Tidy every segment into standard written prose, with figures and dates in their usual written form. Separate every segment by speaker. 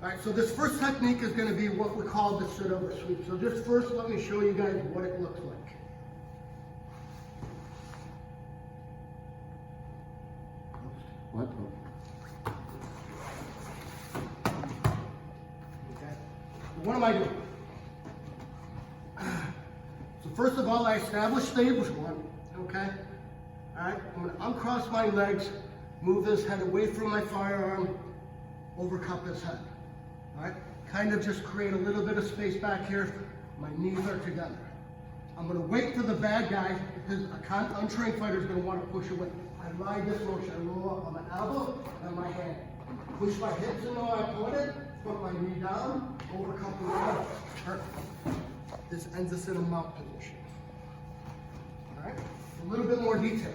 Speaker 1: All right, so this first technique is going to be what we call the sit over sweep. So just first, let me show you guys what it looks like.
Speaker 2: What?
Speaker 1: Okay. So what am I doing? So first of all, I establish stage one. Okay. All right. I'm going to uncross my legs, move this head away from my firearm, overcup this head. All right. Kind of just create a little bit of space back here. My knees are together. I'm going to wait for the bad guy because a untrained fighter is going to want to push away. I ride this motion. I roll up on my elbow and my hand. Push my hips in where I put it. Put my knee down. Overcup the leg. Turn. This ends us in a mount position. All right. A little bit more detail.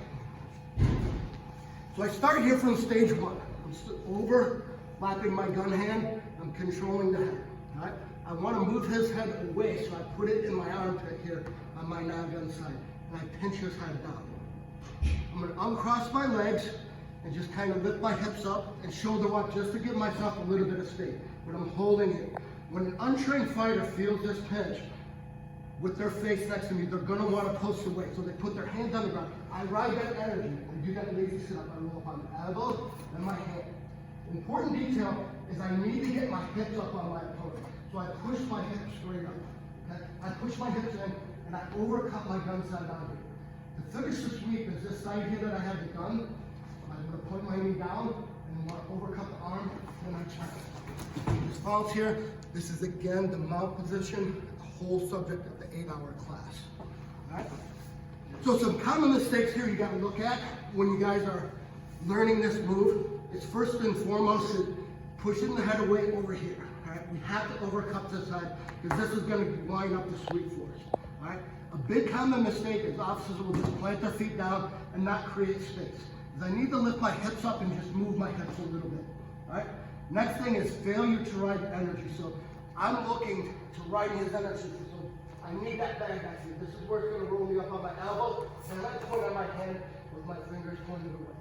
Speaker 1: So I start here from stage one. I'm overlapping my gun hand. I'm controlling the head. All right. I want to move his head away, so I put it in my armpit here on my non-gun side, and I pinch his head down. I'm going to uncross my legs and just kind of lift my hips up and shoulder walk just to give myself a little bit of space. But I'm holding it. When an untrained fighter feels this pinch with their face next to me, they're going to want to post away. So they put their hands on the ground. I ride that energy. I do that lazy sit up. I roll up on the elbows and my hand. Important detail is I need to get my hips up on my opponent. So I push my hips straight up. Okay? I push my hips in and I overcut my gun side on here. To finish the sweep is this side here that I have the gun. I'm going to put my knee down and want to overcut the arm and I turn. This falls here. This is again the mount position, the whole subject of the 8-hour class. All right? So some common mistakes here you got to look at when you guys are learning this move. It's first and foremost pushing the head away over here. All right? We have to overcut this side because this is going to line up the sweep for us. All right? A big common mistake is officers will just plant their feet down and not create space. I need to lift my hips up and just move my hips a little bit. All right? Next thing is failure to ride energy. So I'm looking to ride his energy. So I need that bag back here. This is where it's going to roll me up on my elbow and I point on my hand with my fingers pointed away.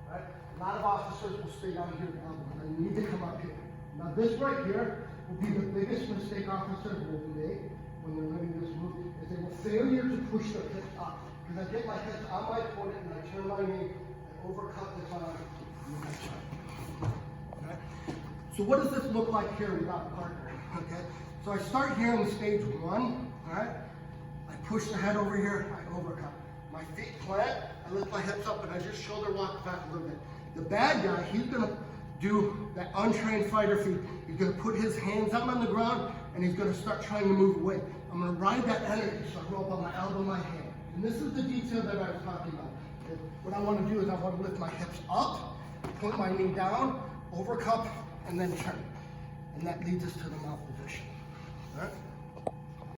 Speaker 1: All right? A lot of officers will stay down here at elbow. I need to come up here. Now this right here will be the biggest mistake officers will make when they're learning this move, is they will failure to push their hips up. Because I get my hips on my foot and I turn my knee, I overcut this arm, and then I turn. Okay? So what does this look like here without a partner? Okay? So I start here in stage one, alright? I push the head over here, I overcut. My feet plant, I lift my hips up and I just shoulder walk back a little bit. The bad guy, he's gonna do that untrained fighter feet. He's gonna put his hands up on the ground and he's gonna start trying to move away. I'm gonna ride that energy, so I roll up on my elbow, my hand. And this is the detail that I was talking about. What I wanna do is I wanna lift my hips up, point my knee down, overcup, and then turn. And that leads us to the mount position. All right?